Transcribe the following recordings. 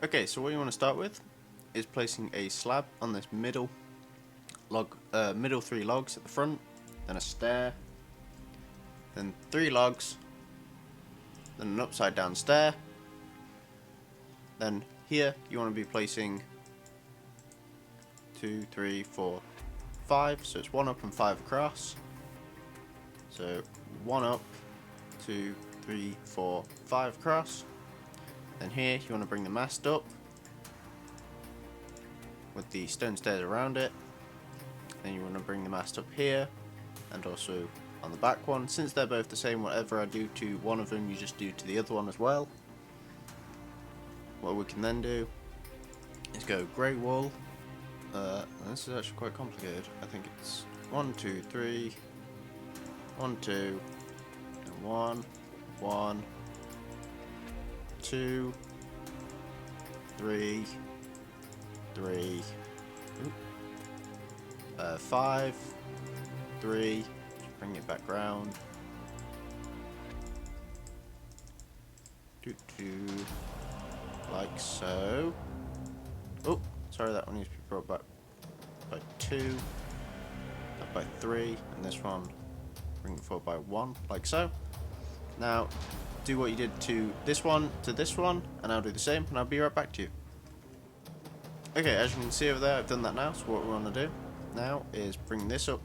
Okay, so what you want to start with is placing a slab on this middle three logs at the front, then a stair, then 3 logs, then an upside down stair. Then here you want to be placing 2, 3, 4, 5, so it's 1 up and 5 across. So 1 up, 2, 3, 4, 5 across. Then here you want to bring the mast up with the stone stairs around it. Then you want to bring the mast up here and also on the back one. Since they're both the same, whatever I do to one of them you just do to the other one as well. What we can then do is go grey wool. This is actually quite complicated. I think it's 1, 2, 3, 1, 2, and 1, 1, 2, 3, 3, 5, 3, just bring it back round, 2, 2, like so. Oh, sorry, that one needs to be brought back by 2, that by 3, and this one bring it forward by 1, like so. Now, do what you did to this one, and I'll do the same, and I'll be right back to you. Okay, as you can see over there, I've done that now, so what we want to do now is bring this up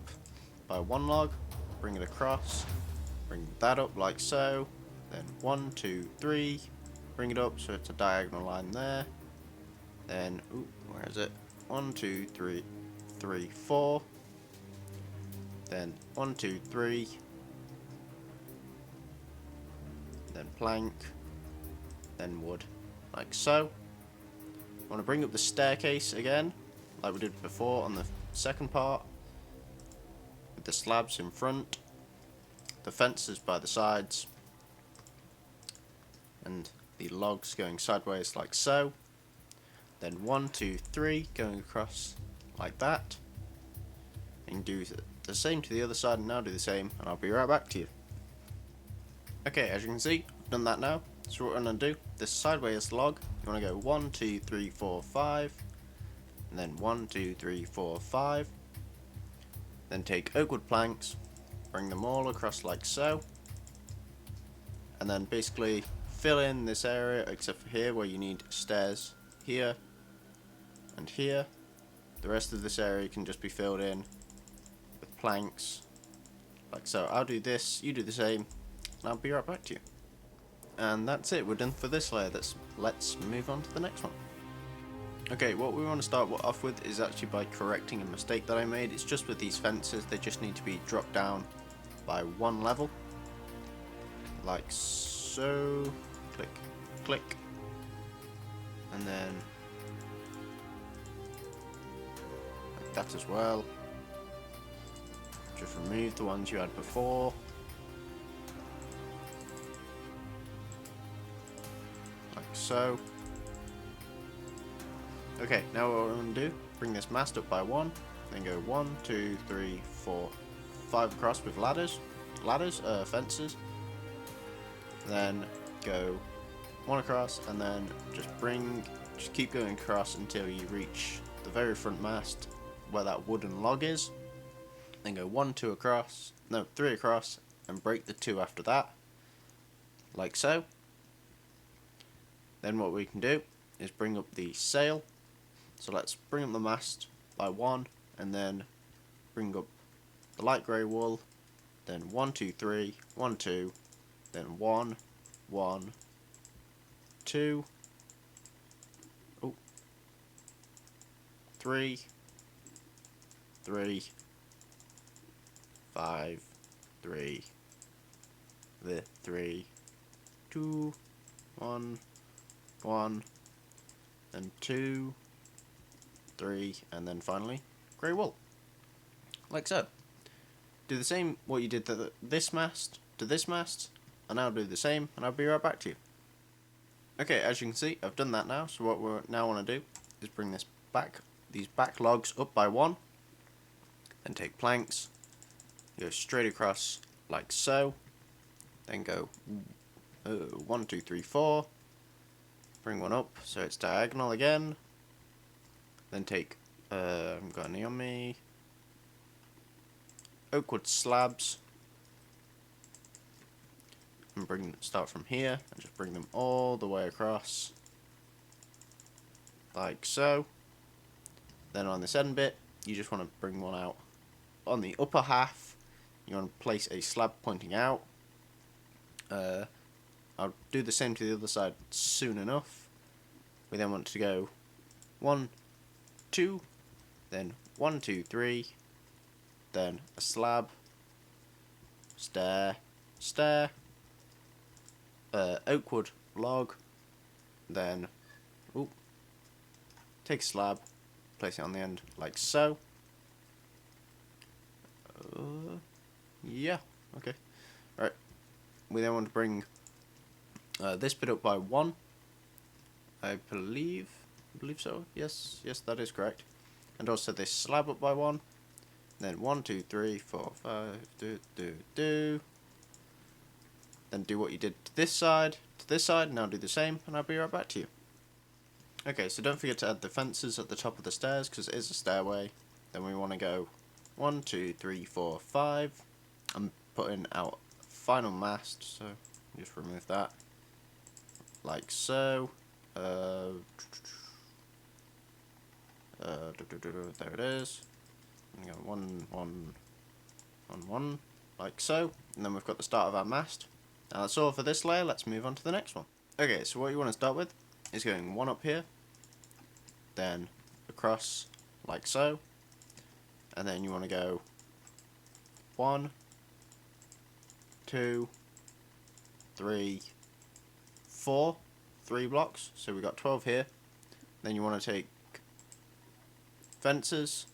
by 1 log, bring it across, bring that up like so, then 1, 2, 3, bring it up so it's a diagonal line there, then, where is it, 1, 2, 3, 3, 4, then 1, 2, 3, then plank, then wood, like so. I want to bring up the staircase again, like we did before on the second part, with the slabs in front, the fences by the sides, and the logs going sideways like so. Then 1, 2, 3 going across like that, and do the same to the other side, and now do the same, and I'll be right back to you. Okay, as you can see, I've done that now. So what I'm going to do, this sideways log, you want to go 1, 2, 3, 4, 5, and then 1, 2, 3, 4, 5. Then take oak wood planks, bring them all across like so, and then basically fill in this area except for here where you need stairs here and here. The rest of this area can just be filled in with planks like so. I'll do this, you do the same, and I'll be right back to you. And that's it, we're done for this layer. Let's move on to the next one. Okay, what we want to start off with is actually by correcting a mistake that I made. It's just with these fences, they just need to be dropped down by 1 level. Like so. Click, click. And then like that as well. Just remove the ones you had before. So, okay, now what we're going to do, bring this mast up by 1, then go 1, 2, 3, 4, 5 across with fences, then go 1 across, and then just keep going across until you reach the very front mast where that wooden log is, then go 1, 2 across, no, 3 across, and break the 2 after that, like so. Then what we can do is bring up the sail. So let's bring up the mast by 1, and then bring up the light grey wool, then 1, 2, 3, 1, 2, then 1, 1, 2, 3, 3, 5, 3, 3, 2, 1, 1, then 2, 3, and then finally grey wool, like so. Do the same what you did to this mast, and I'll do the same, and I'll be right back to you. Okay, as you can see, I've done that now. So what we now want to do is bring these back logs up by 1, then take planks, go straight across like so, then go 1, 2, 3, 4. bring one up so it's diagonal again. Then take, I've got any on me, oak wood slabs, and start from here and just bring them all the way across, like so. Then on this end bit, you just want to bring one out. On the upper half, you want to place a slab pointing out. I'll do the same to the other side soon enough. We then want to go 1, 2, then 1, 2, 3, then a slab, stair, stair, oak wood log, then take a slab, place it on the end like so. Yeah, okay. Right. We then want to bring this bit up by 1. I believe so. Yes, that is correct. And also this slab up by 1. Then 1, 2, 3, 4, 5. Do. Then do what you did to this side, Now do the same, and I'll be right back to you. Okay, so don't forget to add the fences at the top of the stairs because it is a stairway. Then we want to go 1, 2, 3, 4, 5. I'm putting out final mast, so just remove that like so. There it is. I'm going 1, 1, 1, 1, like so. And then we've got the start of our mast. Now that's all for this layer. Let's move on to the next one. Okay, so what you want to start with is going 1 up here, then across like so, and then you want to go 1, 2, 3, 4, 3 blocks. So we've got 12 here. Then you want to take fences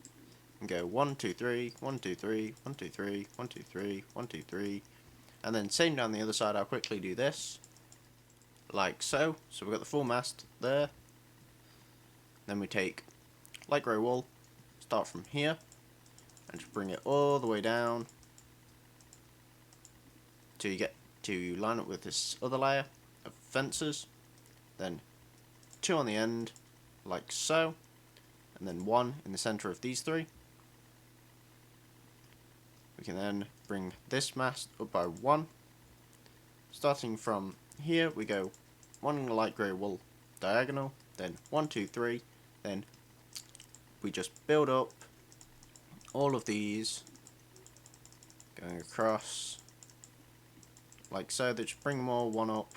and go 1, 2, 3, 1, 2, 3, 1, 2, 3, 1, 2, 3, 1, 2, 3, and then same down the other side. I'll quickly do this like so. So we've got the full mast there. Then we take light grey wool, start from here, and just bring it all the way down till you get to line up with this other layer of fences. Then 2 on the end, like so, and then 1 in the centre of these 3. We can then bring this mast up by 1. Starting from here, we go 1 light grey wool diagonal, then 1, 2, 3, then we just build up all of these going across like so. They just bring them all 1 up,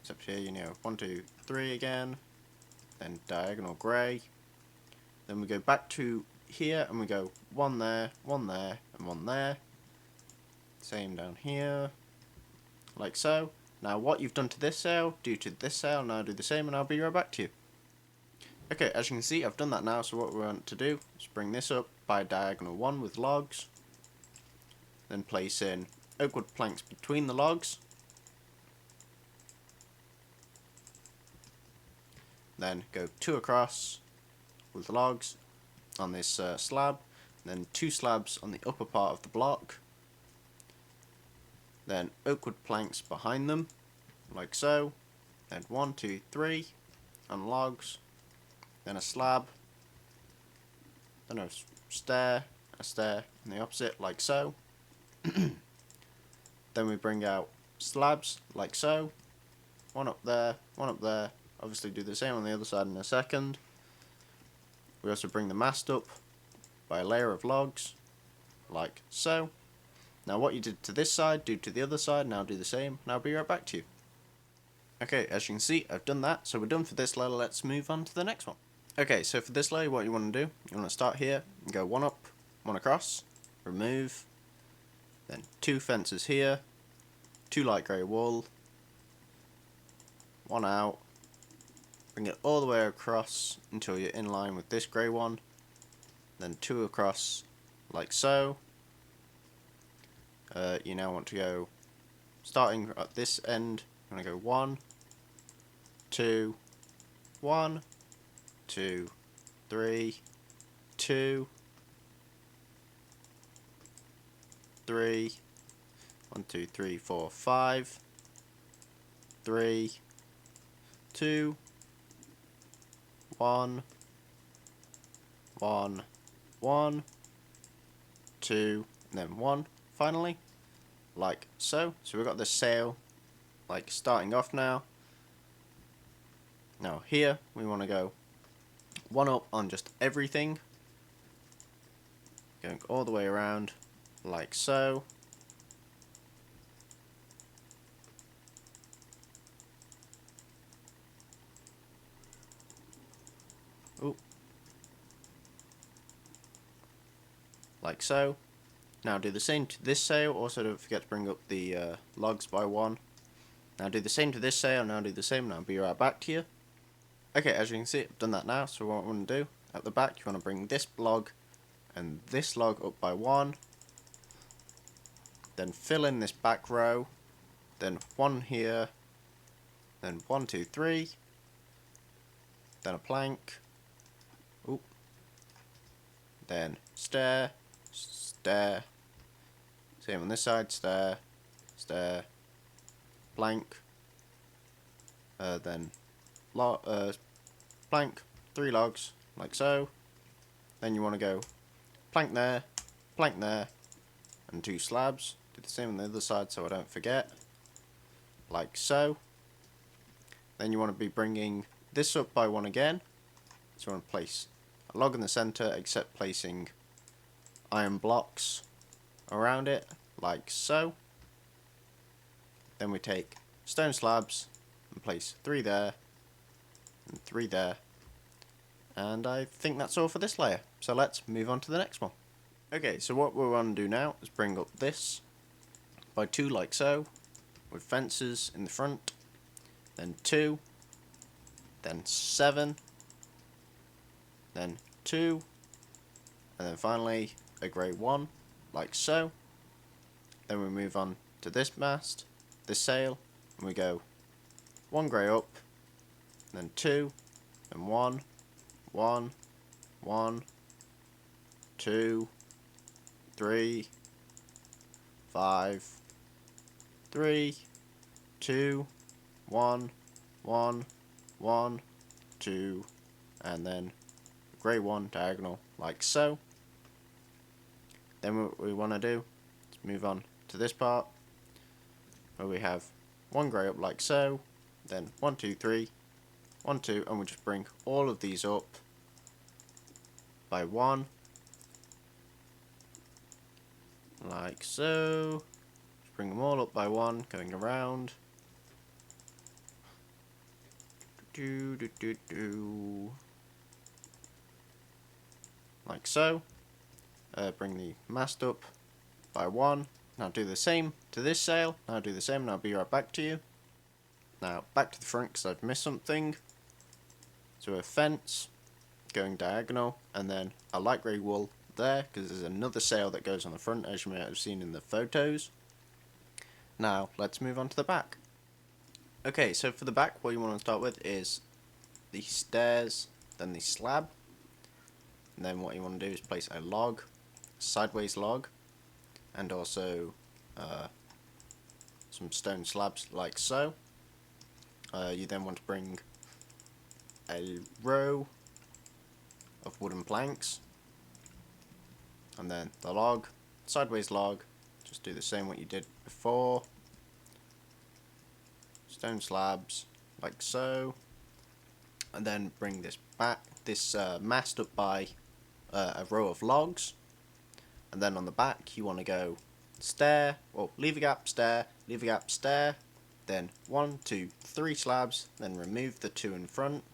except here, 1, 2, 3 again, then diagonal grey. Then we go back to here and we go 1 there, 1 there, and 1 there. Same down here, like so. Now what you've done to this sail, do to this sail. Now do the same, and I'll be right back to you. Okay, as you can see, I've done that now. So what we want to do is bring this up by diagonal 1 with logs, then place in oak wood planks between the logs, then go 2 across with logs on this slab, then 2 slabs on the upper part of the block, then oak wood planks behind them, like so, then 1, 2, 3 on logs, then a slab, then a stair, and the opposite, like so. Then we bring out slabs, like so, 1 up there, 1 up there. Obviously do the same on the other side in a second. We also bring the mast up by a layer of logs, like so. Now what you did to this side, do to the other side. Now do the same, and I'll be right back to you. Okay, as you can see, I've done that, so we're done for this layer. Let's move on to the next one. Okay, so for this layer, what you want to do, you want to start here and go 1 up, 1 across, remove, then 2 fences here, 2 light grey wool, 1 out, bring it all the way across until you're in line with this grey one, then 2 across like so. You now want to go, starting at this end, you want to go 1, 2, 1, 2, 3, 2, 3, 1, 2, 3, 4, 5, 3, 2, 1, 1, 1, 2, and then 1 finally, like so. So we've got the sail like starting off now. Now here we want to go 1 up on just everything, going all the way around like so. Ooh. Like so. Now do the same to this sail. Also don't forget to bring up the logs by 1. Now do the same to this sail. Now do the same, and I'll be right back to you. Okay, as you can see, I've done that now. So what I want to do, at the back you want to bring this log and this log up by 1. Then fill in this back row. Then 1 here. Then 1, 2, 3. Then a plank. Oop. Then stair. Stair. Same on this side. Stair. Stair. Plank. Then plank. 3 logs, like so. Then you want to go plank there, and 2 slabs. Do the same on the other side so I don't forget, like so. Then you want to be bringing this up by 1 again. So you want to place a log in the center, except placing iron blocks around it, like so. Then we take stone slabs and place 3 there and 3 there. And I think that's all for this layer. So let's move on to the next one. Okay, so what we want to do now is bring up this by 2 like so, with fences in the front, then 2, then 7, then 2, and then finally a grey 1, like so. Then we move on to this mast, this sail, and we go 1 grey up, then 2, then 1, 1, 1, 2, 3, 5, 3, 2, 1, 1, 1, 2, and then grey 1 diagonal, like so. Then what we want to do is move on to this part, where we have 1 grey up like so, then 1, 2, 3, 1, 2, and we just bring all of these up by 1, like so. Just bring them all up by 1, going around. Like so. Bring the mast up by 1. Now do the same to this sail. Now do the same, and I'll be right back to you. Now back to the front because I've missed something. So a fence going diagonal, and then a light grey wool there because there's another sail that goes on the front, as you may have seen in the photos. Now let's move on to the back. Okay, so for the back, what you want to start with is the stairs, then the slab, and then what you want to do is place a log, sideways log, and also some stone slabs like so. You then want to bring a row of wooden planks, and then the log, sideways log, just do the same what you did before, stone slabs like so, and then bring this back, this mast up by a row of logs, and then on the back you want to go stair, or leave a gap, stair, leave a gap, stair, then 1, 2, 3 slabs, then remove the 2 in front.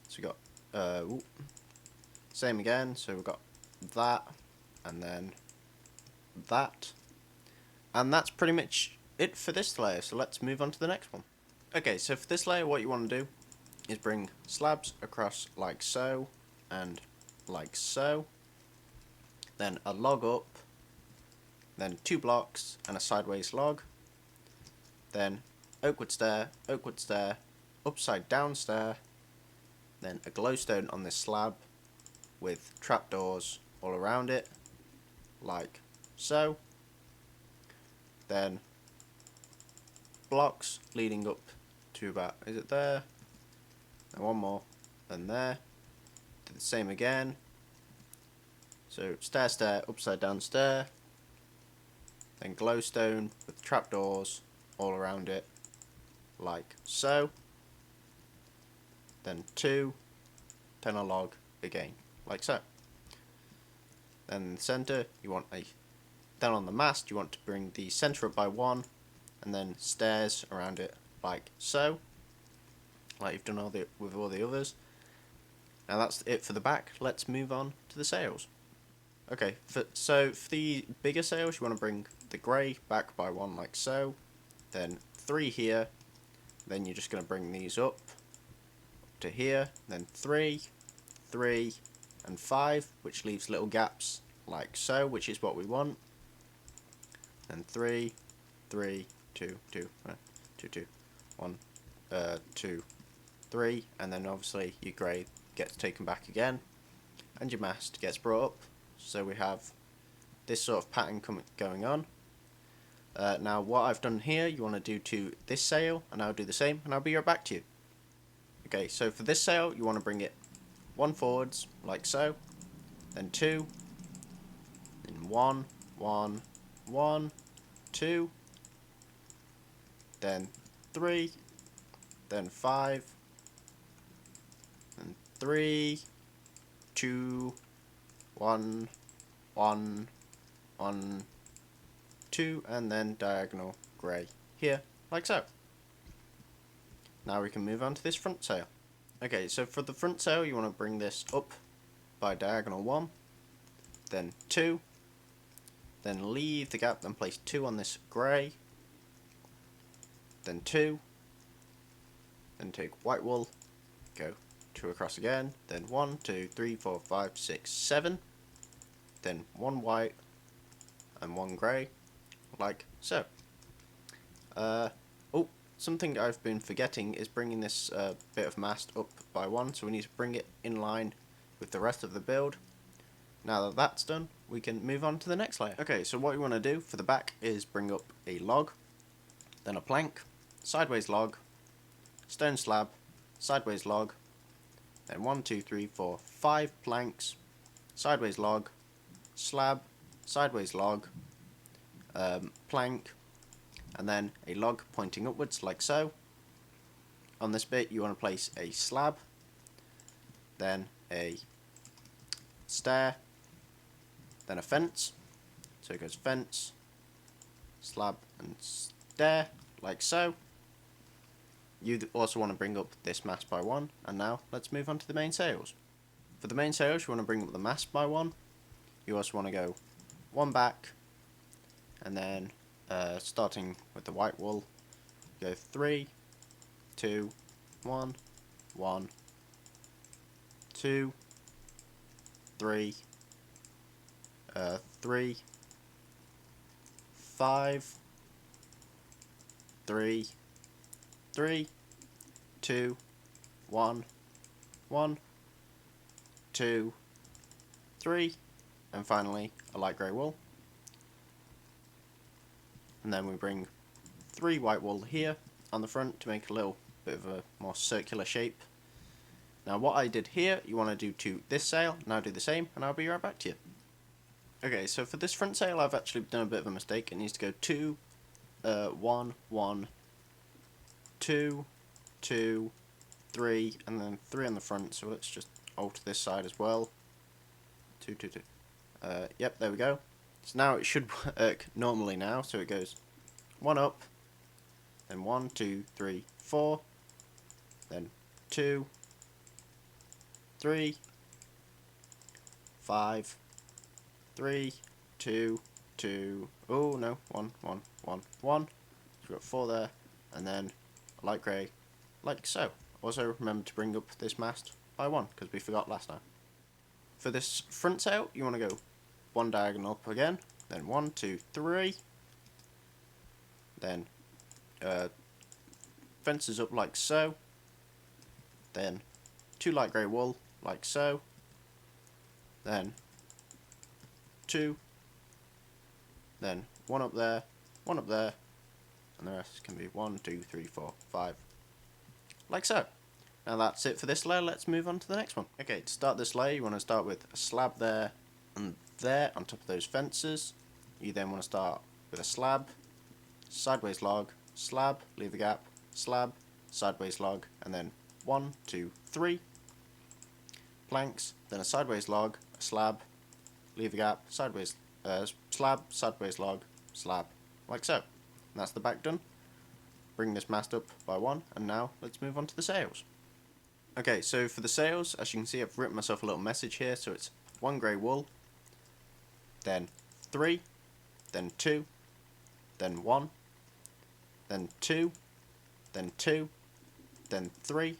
So we got same again, so we've got that, and then that, and that's pretty much it for this layer. So let's move on to the next one. Okay, so for this layer, what you want to do is bring slabs across like so, and like so, then a log up, then 2 blocks and a sideways log, then oakwood stair, upside down stair, then a glowstone on this slab with trapdoors all around it, like so. Then blocks leading up to about, is it there? and one more, then there. Do the same again. So stair, stair, upside down stair, then glowstone with trapdoors all around it, like so. Then 2, then a log again, like so. Then in the centre, you want a. Then on the mast, you want to bring the centre up by 1, and then stairs around it, like so, like you've done with all the others. Now that's it for the back. Let's move on to the sails. Okay, so for the bigger sails, you want to bring the grey back by 1, like so. Then 3 here. Then you're just going to bring these up to here. Then 3, 3, and 5, which leaves little gaps like so, which is what we want. Then 3, 3, 2, 2, 2, 2, 1, 2, 3, and then obviously your grey gets taken back again, and your mast gets brought up. So we have this sort of pattern going on. Now what I've done here, you want to do to this sail, and I'll do the same, and I'll be right back to you. Okay, so for this sail, you want to bring it 1 forwards, like so, then 2, then 1, 1, 1, 2, then 3, then 5, then 3, 2, 1, 1, 1, 2, and then diagonal grey here, like so. Now we can move on to this front sail. Okay, so for the front sail, you want to bring this up by diagonal 1, then 2, then leave the gap, then place 2 on this grey, then 2, then take white wool, go 2 across again, then 1, 2, 3, 4, 5, 6, 7, then 1 white and 1 grey, like so. Oh, something I've been forgetting is bringing this bit of mast up by 1, so we need to bring it in line with the rest of the build. Now that that's done, we can move on to the next layer. Okay, so what you want to do for the back is bring up a log, then a plank, sideways log, stone slab, sideways log, then 1, 2, 3, 4, 5 planks, sideways log, slab, sideways log, plank, and then a log pointing upwards like so. On this bit you want to place a slab, then a stair, then a fence, so it goes fence, slab and stair, like so. You also want to bring up this mast by 1, and now let's move on to the main sails. For the main sails you want to bring up the mast by 1, you also want to go 1 back, and then starting with the white wool, go 3, 2, 1, 1, 2, 3, 3, 5, 3, 3, 2, 1, 1, 2, 3, and finally a light grey wool. And then we bring 3 white wool here on the front to make a little bit of a more circular shape. Now what I did here, you want to do to this sail, and I'll do the same, and I'll be right back to you. Okay, so for this front sail I've actually done a bit of a mistake. It needs to go 2, 1, 1, 2, 2, 3, and then 3 on the front, so let's just alter this side as well. 2, 2, 2. Yep, there we go. So now it should work normally now, so it goes 1 up, then 1, 2, 3, 4, then 2, 3, 5, 3, 2, 2, oh no, 1, 1, 1, 1, so we've got 4 there, and then a light grey, like so. Also remember to bring up this mast by 1, because we forgot last time. For this front sail, you want to go 1 diagonal up again, then 1, 2, 3, then fences up like so, then 2 light grey wool like so, then 2, then 1 up there, 1 up there, and the rest can be 1, 2, 3, 4, 5, like so. Now that's it for this layer, let's move on to the next one. Okay, to start this layer you want to start with a slab there and there on top of those fences. You then want to start with a slab, sideways log, slab, leave a gap, slab, sideways log, and then 1, 2, 3 planks, then a sideways log, a slab, leave a gap, sideways, slab, sideways log, slab, like so. And that's the back done. Bring this mast up by 1, and now let's move on to the sails. Okay, so for the sails, as you can see, I've written myself a little message here. So it's 1 grey wool, then 3, then 2, then 1, then 2, then 2, then 3,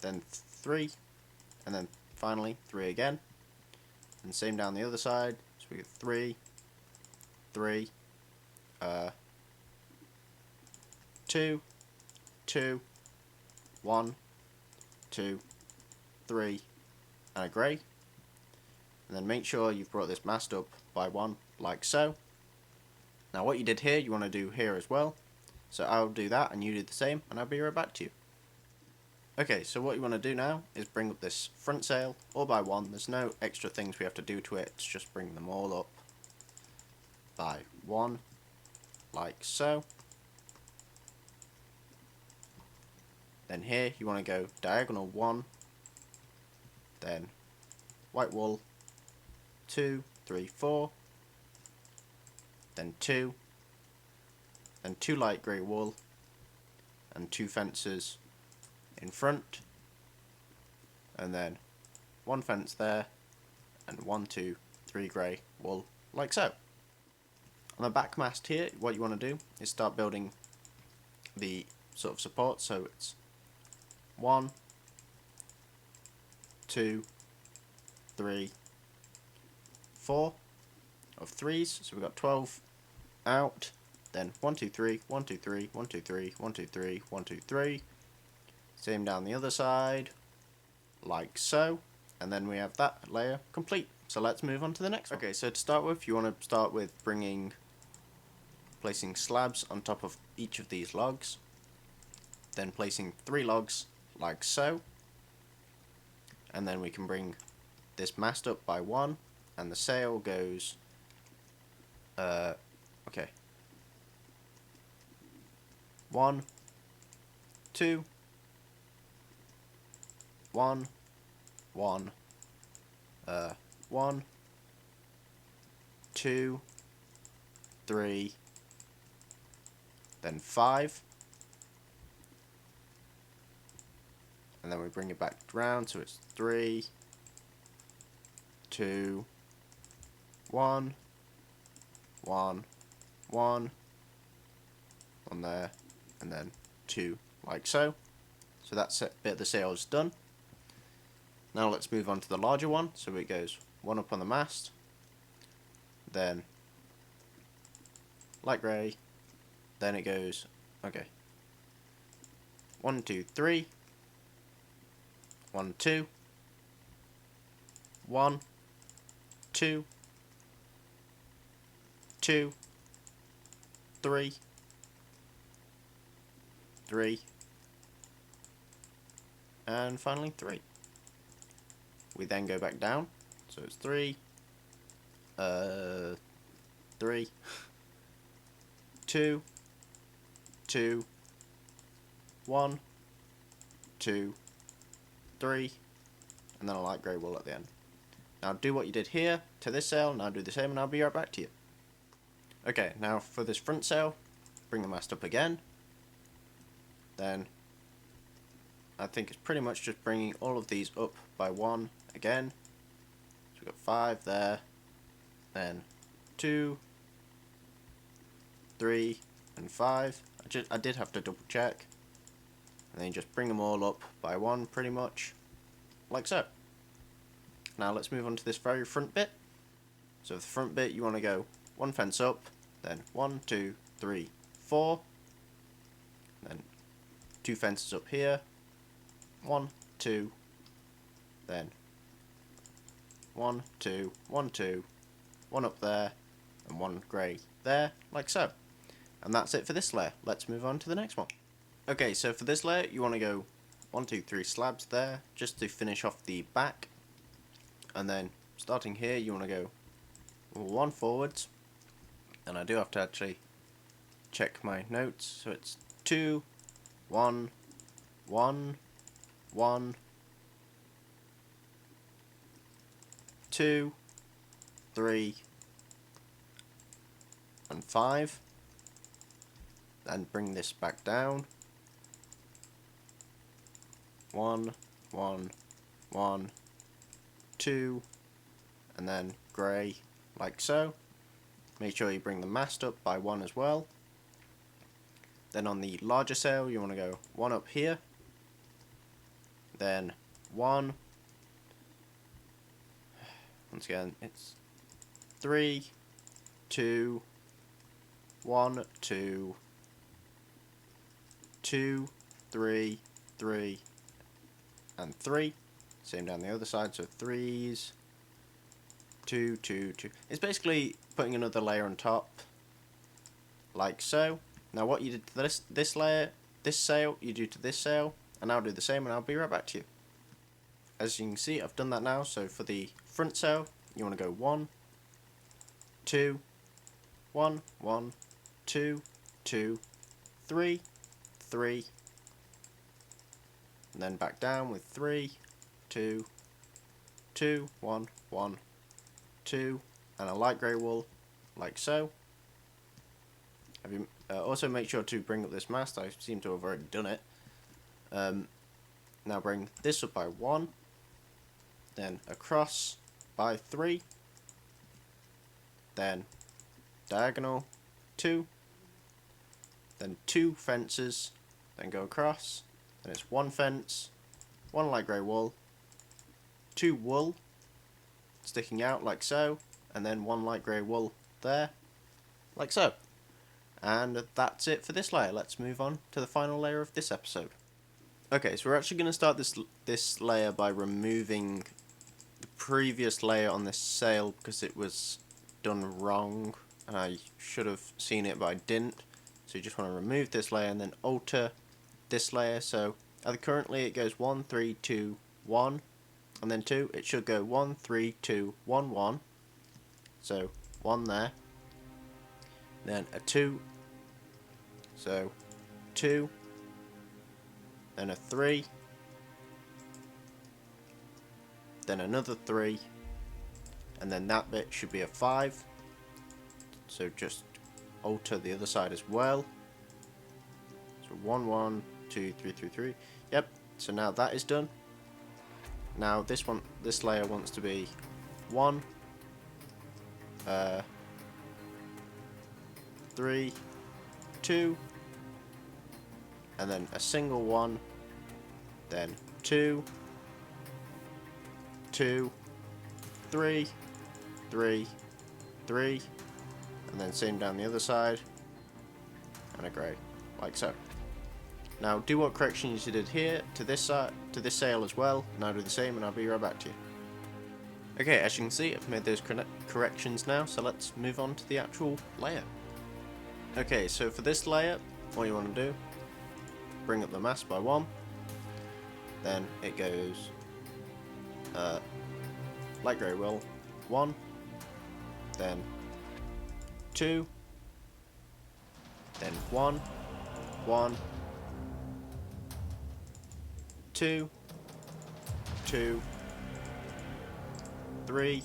then 3, and then finally 3 again. And same down the other side. So we get 3, 3, 2, 2, 1, 2, 3, and a grey. And then make sure you've brought this mast up by 1, like so. Now what you did here, you want to do here as well. So I'll do that and you do the same, and I'll be right back to you. Okay, so what you want to do now is bring up this front sail all by 1. There's no extra things we have to do to it, it's just bring them all up by 1, like so. Then here you want to go diagonal 1, then white wool 2, 3, 4, then 2, then 2 light grey wool, and 2 fences in front, and then 1 fence there, and 1, 2, 3 grey wool, like so. On the back mast here, what you want to do is start building the sort of support, so it's 1, 2, 3, 4 of 3s, so we've got 12 out, then 1, 2, 3, 1, 2, 3, 1, 2, 3, 1, 2, 3, 1, 2, 3, same down the other side, like so, and then we have that layer complete. So let's move on to the next one. Okay, so to start with, you want to start with placing slabs on top of each of these logs, then placing 3 logs like so, and then we can bring this mast up by 1, and the sail goes okay, 1, 2, 1, 1, 1, 2, 3, then 5, and then we bring it back round, so it's 3, 2, 1, 1, 1, on there, and then 2, like so. So that bit of the sail is done. Now let's move on to the larger one. So it goes 1 up on the mast, then light grey, then it goes, okay, 1, 2, 3, 1, 2, 1, 2, 2, 3, 3, and finally 3. We then go back down, so it's 3, 3, 2, 2, 1, 2, 3, and then a light grey wool at the end. Now do what you did here to this sail, now do the same, and I'll be right back to you. Okay, now for this front sail, bring the mast up again, then I think it's pretty much just bringing all of these up by 1 again. So we've got 5 there, then 2, 3, and 5. I did have to double check, and then you just bring them all up by 1 pretty much, like so. Now let's move on to this very front bit. So for the front bit you want to go 1 fence up, then 1, 2, 3, 4, then 2 fences up here, 1, 2, then 1, 2, 1, 2, 1 up there, and 1 grey there, like so. And that's it for this layer. Let's move on to the next one. Okay, so for this layer you want to go 1, 2, 3 slabs there, just to finish off the back. And then starting here, you want to go 1 forwards, and I do have to actually check my notes, so it's 2, 1, 1, 1, 2, 3, and 5. Then bring this back down. 1, 1, 1, 2, and then grey, like so. Make sure you bring the mast up by 1 as well. Then on the larger sail, you want to go 1 up here, then 1. Once again, it's 3, 2, 1, 2, 2, 3, 3, and 3. Same down the other side, so 3s, 2, 2, 2. It's basically putting another layer on top, like so. Now what you did to this layer, this sail, you do to this sail, and I'll do the same, and I'll be right back to you. As you can see, I've done that now. So for the front sail, you want to go 1, 2, 1, 1, 2, 2, 3, 3, and then back down with 3, 2, 2, 1, 1, 2, and a light grey wool, like so. Also make sure to bring up this mast. I seem to have already done it. Now bring this up by 1, then across by 3, then diagonal 2, then 2 fences, then go across, then it's 1 fence, 1 light grey wool, 2 wool sticking out like so, and then 1 light grey wool there, like so. And that's it for this layer. Let's move on to the final layer of this episode. Okay, so we're actually going to start this layer by removing the previous layer on this sail because it was done wrong, and I should have seen it but I didn't. So you just want to remove this layer and then alter this layer. So currently it goes 1, 3, 2, 1, and then 2. It should go 1, 3, 2, 1, 1. So 1 there, then a 2. So 2, then a 3, then another 3, and then that bit should be a 5. So just alter the other side as well. So 1, 1, 2, 3, 3, 3. Yep. So now that is done. Now this layer wants to be 1, 3, 2, and then a single 1, then 2, 2, 3, 3, 3, and then same down the other side, and a grey, like so. Now do what corrections you did here to this side, to this sail as well, and I'll do the same, and I'll be right back to you. Okay, as you can see, I've made those corrections now, so let's move on to the actual layer. Okay, so for this layer, what you want to do, bring up the mast by 1, then it goes light grey wool 1, then 2, then 1, 1, 2, 2, 3,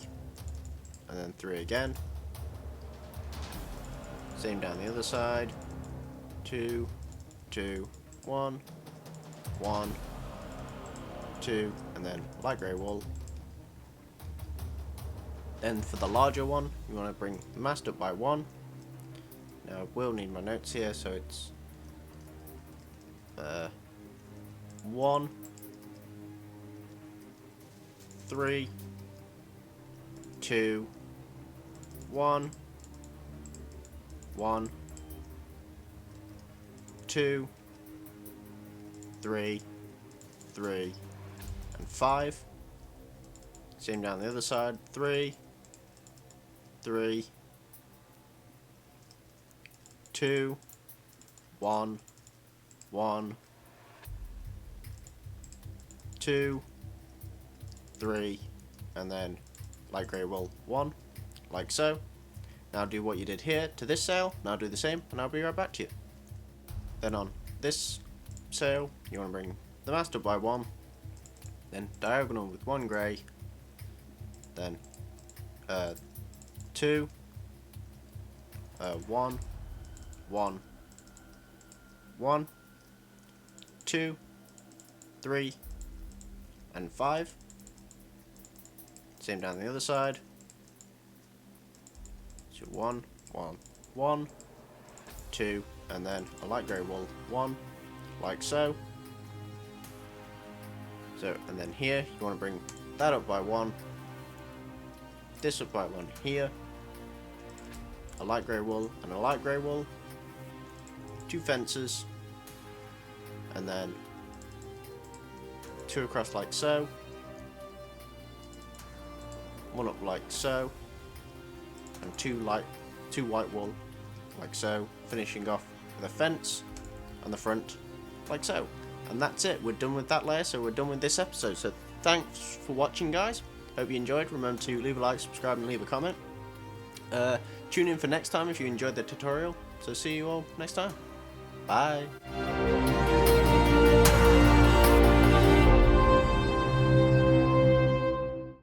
and then 3 again. Same down the other side. 2, 2, 1, 1, 2, and then light grey wool. Then for the larger one, you want to bring the mast up by 1. Now I will need my notes here, so it's 1, 3, 2, 1, 1, 2, 3, 3, and 5. Same down the other side. 3, 3, 2, 1, 1, 2, 3, and then light grey wool 1, like so. Now do what you did here to this sail, now do the same, and I'll be right back to you. Then on this sail, you want to bring the mast up by 1, then diagonal with 1 grey, then 2, 1, 1, 1, 2, 3, and 5. Same down the other side. So 1, 1, 1, 2, and then a light grey wool 1, like so. So, and then here you want to bring that up by 1, this up by 1 here, a light grey wool and a light grey wool, 2 fences, and then 2 across like so, 1 up like so, and 2 white wool like so, finishing off with a fence on the front like so. And that's it, we're done with that layer, so we're done with this episode. So thanks for watching, guys. Hope you enjoyed. Remember to leave a like, subscribe, and leave a comment. Tune in for next time if you enjoyed the tutorial. So see you all next time. Bye.